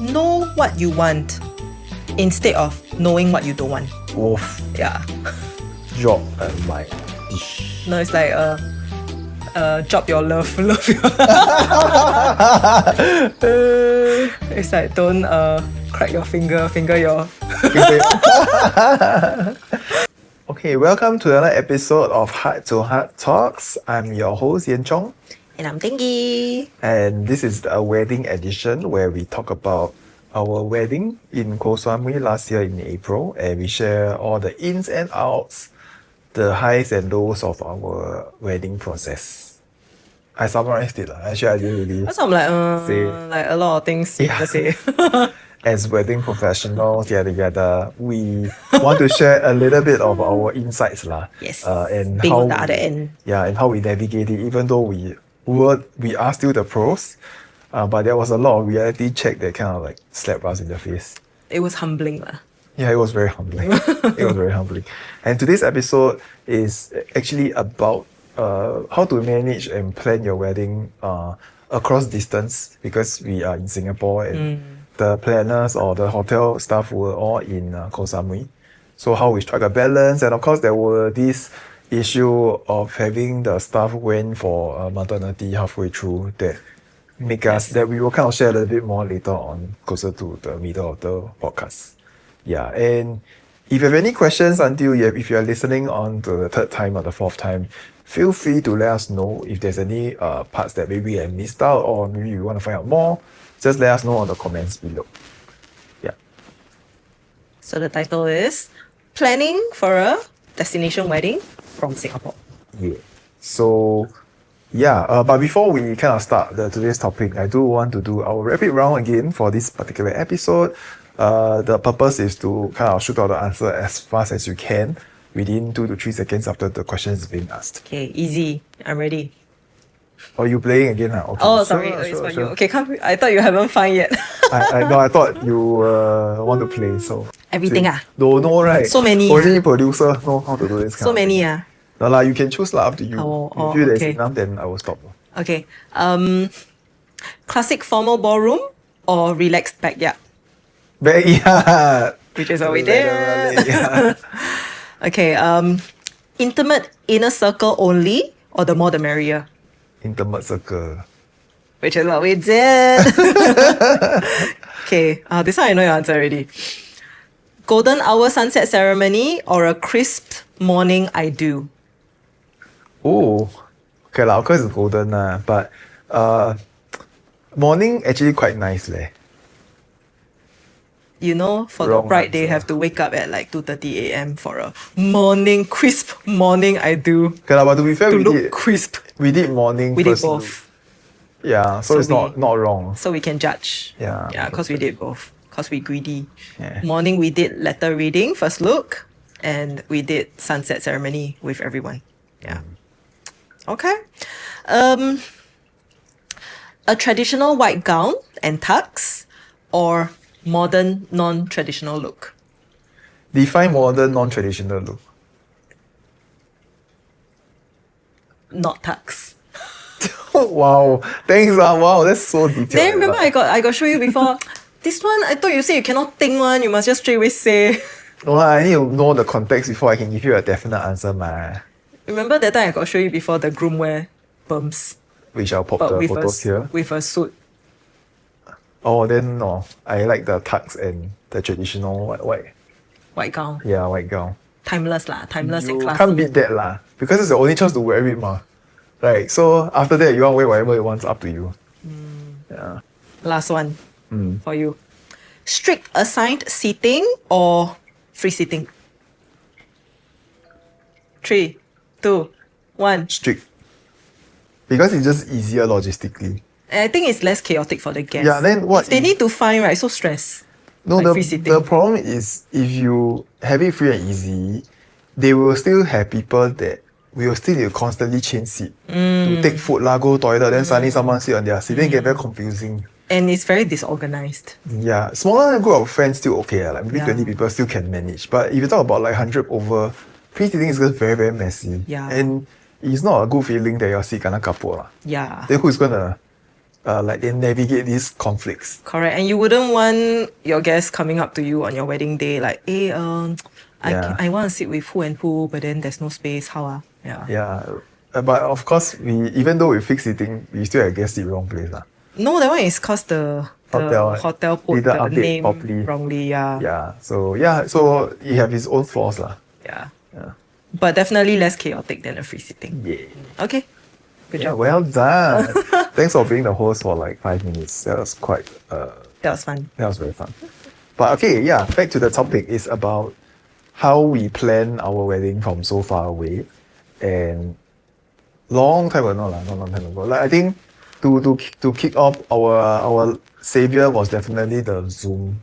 know what you want instead of knowing what you don't want. Wolf, Yeah. job, and my dish. No, it's like job your love your. It's like don't crack your finger your. Okay, welcome to another episode of Heart to Heart Talks. I'm your host, Yen Chong. And I'm Tingy. And this is a wedding edition where we talk about our wedding in Koh Samui last year in April, and we share all the ins and outs, the highs and lows of our wedding process. I summarized it. Actually, I didn't really That's I'm like say. like a lot of things to say. As wedding professionals, together, we want to share a little bit of our insights, Yes. and Being how on the other end. and how we navigate it. Even though we are still the pros, but there was a lot of reality check that kind of like slapped us in the face. It was humbling lah. Yeah, it was very humbling. It was very humbling. And today's episode is actually about how to manage and plan your wedding across distance, because we are in Singapore and the planners or the hotel staff were all in Koh Samui. So how we strike a balance, and of course there were this issue of having the staff went for maternity halfway through that make us that we will kind of share a little bit more later on, closer to the middle of the podcast. Yeah, and if you have any questions if you are listening on to the third time or the fourth time, feel free to let us know if there's any parts that maybe I missed out, or maybe you want to find out more. Just let us know on the comments below. Yeah. So the title is Planning for a Destination Wedding from Singapore. Yeah. So, but before we kind of start today's topic, I do want to do our rapid round again for this particular episode. The purpose is to kind of shoot out the answer as fast as you can within 2 to 3 seconds after the question is being asked. Okay, easy. I'm ready. Are you playing again? Okay, Oh, sorry. It's for you. Okay, I thought you haven't found yet. I thought you want to play, so... Everything Don't know, right? So many. Only producer know how to do this kind So of many thing. No, you can choose up to you. If you feel there's enough, then I will stop. Okay. Classic formal ballroom or relaxed backyard? Backyard! Which is what we did. Yeah. Okay. Intimate inner circle only or the more the merrier? Intimate circle. Which is what we did. Okay. This one I know your answer already. Golden hour sunset ceremony or a crisp morning I do? Oh, okay lah. Of course it's golden but morning actually quite nice leh. You know, for Wrong the bride, they answer. have to wake up at like 2:30 a.m. for a crisp morning I do. Okay lah, but to be fair, To we look did crisp. we did morning We did first look. both. Yeah, so it's not wrong. So we can judge. Yeah. Yeah, because we did both. Because we greedy. Yeah. Morning we did letter reading, first look, and we did sunset ceremony with everyone. Yeah. Okay. A traditional white gown and tux or modern non-traditional look? Define modern non-traditional look. Not tux. Wow, thanks wow, that's so detailed. Then remember I got show you before. This one I thought you say you cannot think one. You must just straight away say. No, I need to know the context before I can give you a definite answer, Remember that time I got show you before the groom wear berms, which I'll pop but the with photos here. with a suit. Oh, then no, I like the tux and the traditional White gown. yeah, white gown. Timeless lah. Timeless and You classy. can't beat that lah, because it's the only chance to wear it Right, so after that you want to wear whatever you want, it's up to you. Yeah. Last one for you. Strict assigned seating or free seating? 3, 2, 1. Strict. Because it's just easier logistically. And I think it's less chaotic for the guests. Yeah, then what If they if- need to find, right, so stress. No, Like the, free seating. the problem is if you have it free and easy, they will still have people that will still need to constantly change seat to take food go toilet, then suddenly someone sit on their seat, then it get very confusing. And it's very disorganized. Yeah, smaller group of friends still okay, like maybe Yeah. 20 people still can manage. But if you talk about like 100 over, free seating is just very, very messy. Yeah. And it's not a good feeling that your seat kena kaput. Yeah. Then who's gonna like they navigate these conflicts. Correct. And you wouldn't want your guests coming up to you on your wedding day like, hey, Yeah. I want to sit with who and who, but then there's no space. How ah? Yeah. Yeah. But of course, even though we fix seating, we still have guests sit wrong place. No, that one is cause the hotel put didn't the update name properly. wrongly. Yeah. So he have his own flaws lah. Yeah. Yeah. But definitely less chaotic than a free sitting. Yeah. Okay. Good Yeah, job. well done. Thanks for being the host for like 5 minutes. That was quite That was fun. that was very fun. But okay, yeah, back to the topic is about how we plan our wedding from so far away. And long time ago, not long time ago. Like I think to kick off our savior was definitely the Zoom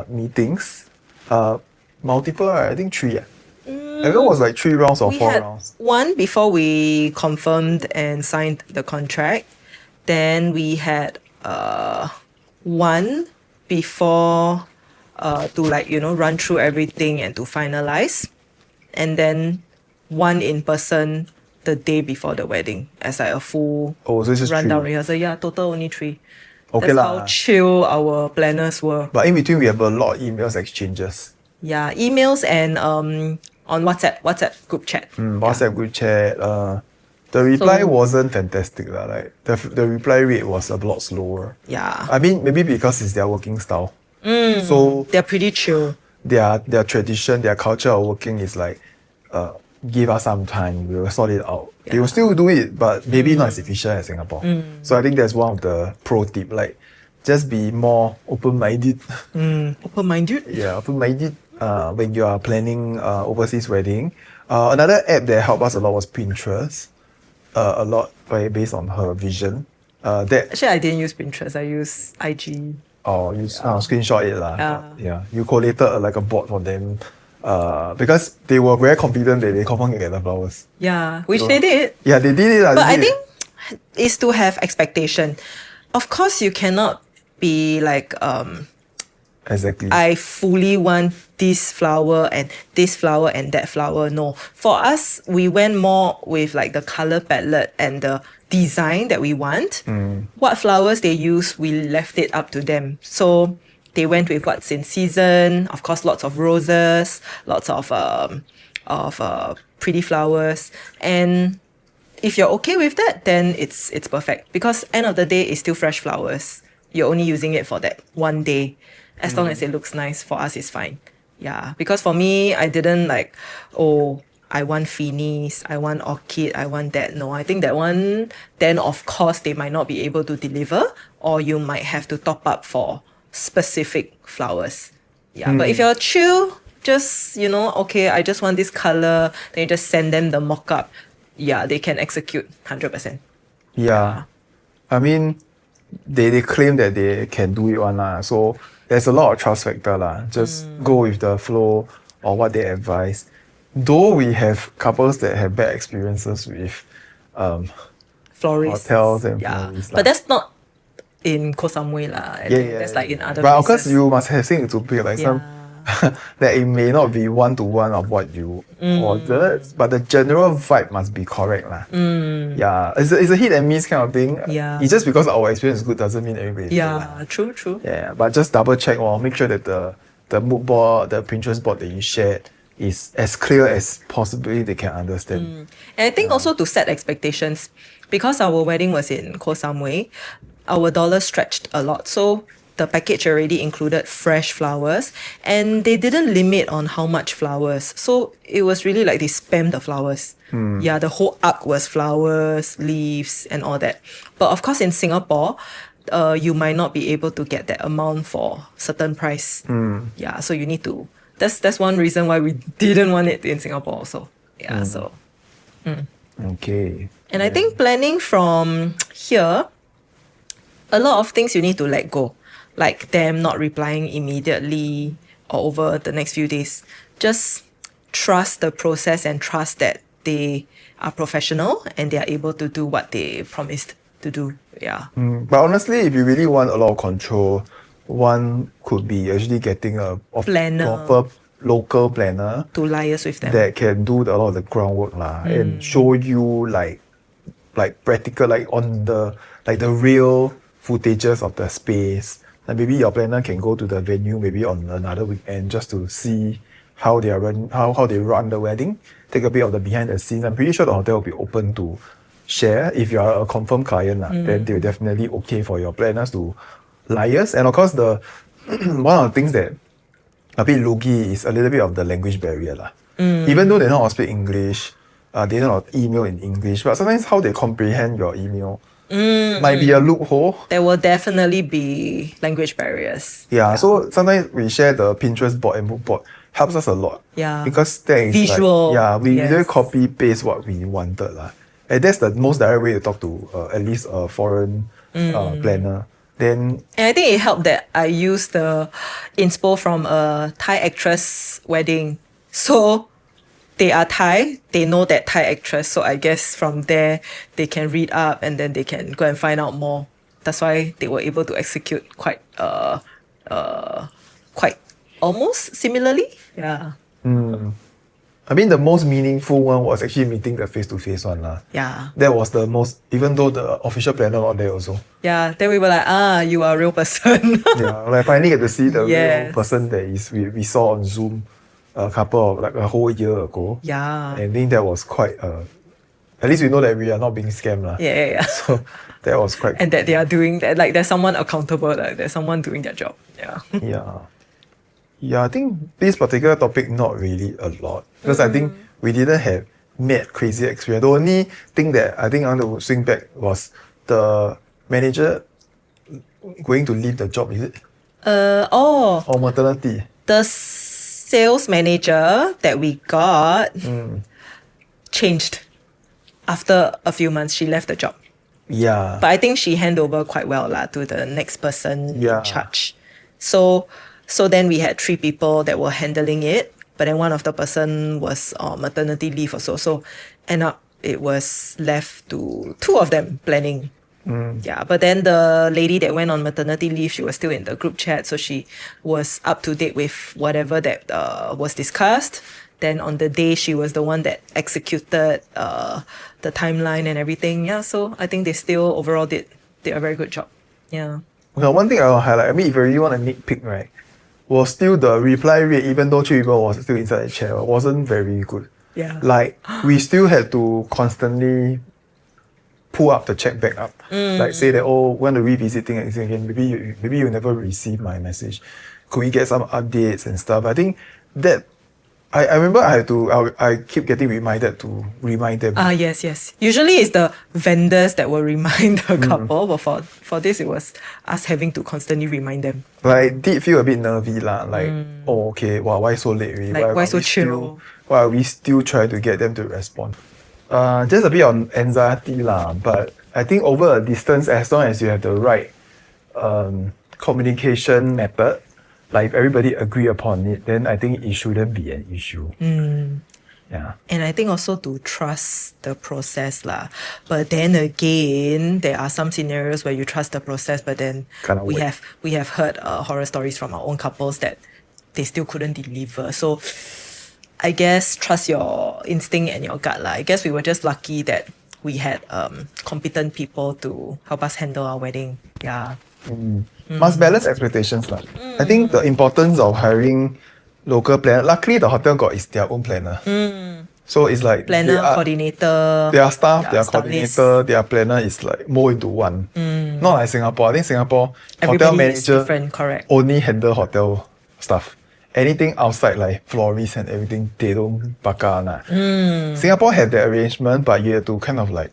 meetings. Multiple, right? I think 3. Yeah. I think it was like 3 rounds or We 4 had rounds. one before we confirmed and signed the contract. Then we had one before to like run through everything and to finalize, and then one in person the day before the wedding as like a full Oh, so it's just 3. rundown rehearsal. Yeah, total only 3. Okay That's lah. how chill our planners were. But in between, we have a lot of emails exchanges. Yeah, emails and on WhatsApp group chat. WhatsApp group chat. The reply So- wasn't fantastic lah. Like the reply rate was a lot slower. Yeah, I mean, maybe because it's their working style. So they're pretty chill. their tradition, their culture of working is like, give us some time, we will sort it out. They will still do it, but maybe not as efficient as Singapore. So I think that's one of the pro tip. Like, just be more open-minded. Open-minded. Yeah, open-minded when you are planning overseas wedding. Another app that helped us a lot was Pinterest. A lot based on her vision. That Actually, I didn't use Pinterest. I use IG. you screenshot it lah. Yeah, you collated like a board for them. Because they were very confident that they confirm can get the flowers. Yeah, which they did. Yeah, they did it. But I think is to have expectation. Of course, you cannot be like exactly. I fully want this flower and that flower. No. For us, we went more with like the color palette and the design that we want. What flowers they use, we left it up to them. So they went with what's in season. Of course, lots of roses, lots of pretty flowers. And if you're okay with that, then it's perfect. Because end of the day, it's still fresh flowers. You're only using it for that one day. As long as it looks nice, for us, it's fine. Yeah, because for me, I didn't like, I want Finis, I want orchid, I want that. No, I think that one, then of course, they might not be able to deliver, or you might have to top up for specific flowers. Yeah, but if you're chill, just, okay, I just want this color, then you just send them the mock-up. Yeah, they can execute 100%. Yeah. I mean, they claim that they can do it one lah. So there's a lot of trust factor lah. Just go with the flow or what they advise. Though we have couples that have bad experiences with Florists. hotels and Yeah, florists lah. but that's not in Koh Samui lah. I think that's like in other But of course, places. you must have seen it to be like some that it may not be 1-to-1 of what you ordered, but the general vibe must be correct lah. Yeah, it's a hit and miss kind of thing. Yeah. It's just because our experience is good doesn't mean everybody. is good lah. Yeah, true. Yeah, but just double check or make sure that the mood board, the Pinterest board that you shared is as clear as possibly they can understand. And I think also to set expectations, because our wedding was in Koh Samui, our dollar stretched a lot. So the package already included fresh flowers, and they didn't limit on how much flowers. So it was really like they spammed the flowers. Yeah, the whole arc was flowers, leaves, and all that. But of course, in Singapore, you might not be able to get that amount for certain price. Yeah, so you need to. That's one reason why we didn't want it in Singapore also. Yeah, so. Okay. And I think planning from here, a lot of things you need to let go. Like them not replying immediately or over the next few days. Just trust the process and trust that they are professional and they are able to do what they promised to do. Yeah. But honestly, if you really want a lot of control, one could be actually getting a Planner. proper local planner To liaise with them. that can do a lot of the groundwork lah, and show you like practical, like on the like the real footages of the space. Like maybe your planner can go to the venue maybe on another weekend just to see how they are how they run the wedding. Take a bit of the behind the scenes. I'm pretty sure the hotel will be open to share. If you are a confirmed client, then they're definitely okay for your planners to liaise. And of course, the one of the things that a bit logy is a little bit of the language barrier. Even though they know how to speak English, they know how to email in English, but sometimes how they comprehend your email might be a loophole. There will definitely be language barriers. Yeah, so sometimes we share the Pinterest board and mood board helps us a lot. Yeah. Because there is Visual, we yes. really copy paste what we wanted. And that's the most direct way to talk to at least a foreign planner. Then And I think it helped that I used the inspo from a Thai actress wedding. So they are Thai, they know that Thai actress. So I guess from there, they can read up and then they can go and find out more. That's why they were able to execute quite almost similarly. Yeah. I mean the most meaningful one was actually meeting the face-to-face one. Yeah. That was the most, even though the official planner not there also. Yeah. Then we were like, you are a real person. Yeah, like finally get to see the real Yes. person that is we saw on Zoom a couple of like a whole year ago. Yeah. And I think that was quite at least we know that we are not being scammed. Yeah. So that was quite And that they are doing that, like there's someone accountable, like there's someone doing their job. Yeah. yeah. Yeah, I think this particular topic not really a lot. Because I think we didn't have mad crazy experience. The only thing that I think I want to swing back was the manager going to leave the job, is it? Or maternity. The sales manager that we got changed after a few months. She left the job, Yeah. but I think she handed over quite well to the next person Yeah. in charge. So then we had 3 people that were handling it, but then one of the person was on maternity leave also. So end up it was left to 2 of them planning. Yeah, but then the lady that went on maternity leave, she was still in the group chat, so she was up to date with whatever that was discussed. Then on the day, she was the one that executed the timeline and everything. Yeah, so I think they still overall did a very good job. Yeah. Okay, one thing I will highlight, I mean, if you really want to nitpick, right, was still the reply rate, even though 3 people was still inside the chair, wasn't very good. Yeah. Like, we still had to constantly pull up the check back up. Like, say that, want to revisit things again, maybe you never received my message. Could we get some updates and stuff? I think that, I remember I keep getting reminded to remind them. Yes. Usually it's the vendors that will remind the couple, but for this, it was us having to constantly remind them. Like, did feel a bit nervy like, okay, wow, why so late already? Like, why so we chill? Why are we still trying to get them to respond? Just a bit on anxiety but I think over a distance, as long as you have the right communication method, like if everybody agree upon it, then I think it shouldn't be an issue. Yeah. And I think also to trust the process But then again, there are some scenarios where you trust the process, but then Cannot we wait. have heard horror stories from our own couples that they still couldn't deliver. So I guess trust your instinct and your gut I guess we were just lucky that we had competent people to help us handle our wedding. Yeah. Must balance expectations. I think the importance of hiring local planner, luckily the hotel got is their own planner. So it's like Planner, coordinator. their staff, yeah, their staff coordinator, their planner is like more into one. Not like Singapore. I think Singapore hotel Everybody is manager different, correct. only handle hotel stuff. Anything outside like florists and everything, they don't baka. Singapore have the arrangement, but you have to kind of like,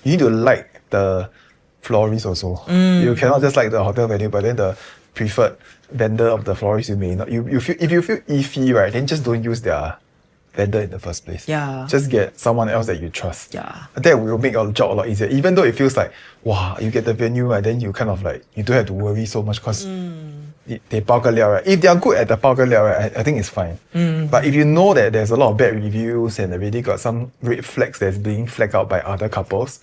you need to like the florist also. You cannot just like the hotel venue, but then the preferred vendor of the florist you may not. You feel, if you feel iffy, right, then just don't use their vendor in the first place. Yeah. Just get someone else that you trust. Yeah. That will make your job a lot easier. Even though it feels like, wow, you get the venue and then you kind of like, you don't have to worry so much because they 包个料, right? If they are good at the 包个料, right, I think it's fine. But if you know that there's a lot of bad reviews and already got some red flags that's being flagged out by other couples,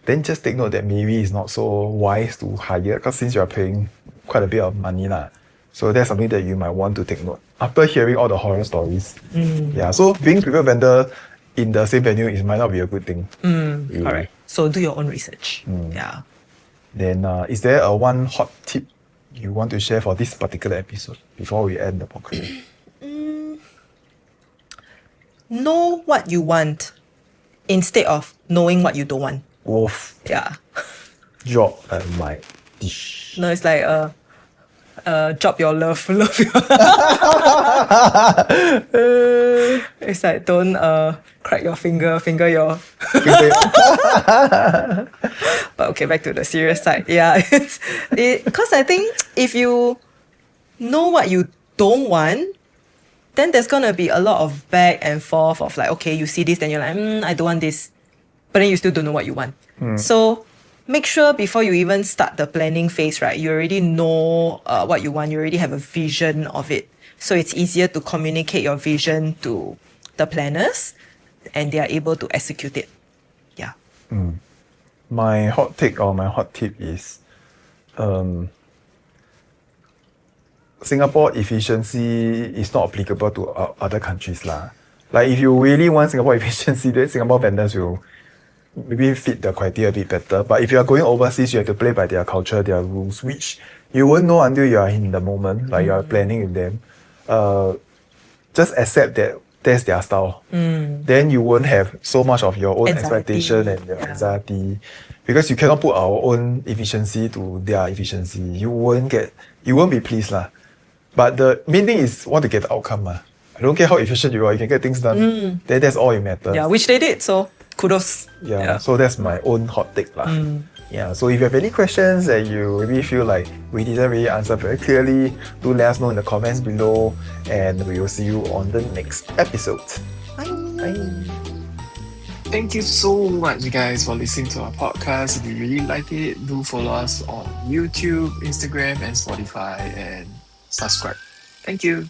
then just take note that maybe it's not so wise to hire because since you're paying quite a bit of money. So that's something that you might want to take note. After hearing all the horror stories. Yeah, so being preferred vendor in the same venue might not be a good thing. Correct. So do your own research. Yeah. Then is there a one hot tip you want to share for this particular episode before we end the podcast? Know what you want instead of knowing what you don't want. Wolf, Yeah. job and my dish. No, it's like job your love, love your. It's like don't crack your finger, finger your. But okay, back to the serious side. Yeah, because I think if you know what you don't want, then there's gonna be a lot of back and forth of like, okay, you see this, then you're like, I don't want this, but then you still don't know what you want. So make sure before you even start the planning phase, right, you already know what you want. You already have a vision of it, so it's easier to communicate your vision to the planners, and they are able to execute it. Yeah. My hot take or my hot tip is Singapore efficiency is not applicable to other countries lah. Like if you really want Singapore efficiency, then Singapore vendors will maybe fit the criteria a bit better. But if you are going overseas, you have to play by their culture, their rules, which you won't know until you are in the moment, like you are planning with them. Just accept that that's their style. Then you won't have so much of your own expectation and your anxiety, because you cannot put our own efficiency to their efficiency. You won't be pleased lah. But the main thing is want to get the outcome. I don't care how efficient you are, you can get things done. Then that's all it matters. Yeah, which they did. So kudos. Yeah, so that's my own hot take lah. Yeah, so if you have any questions that you maybe feel like we didn't really answer very clearly, do let us know in the comments below, and we will see you on the next episode. Bye. Thank you so much, guys, for listening to our podcast. If you really like it, do follow us on YouTube, Instagram, and Spotify, and subscribe. Thank you.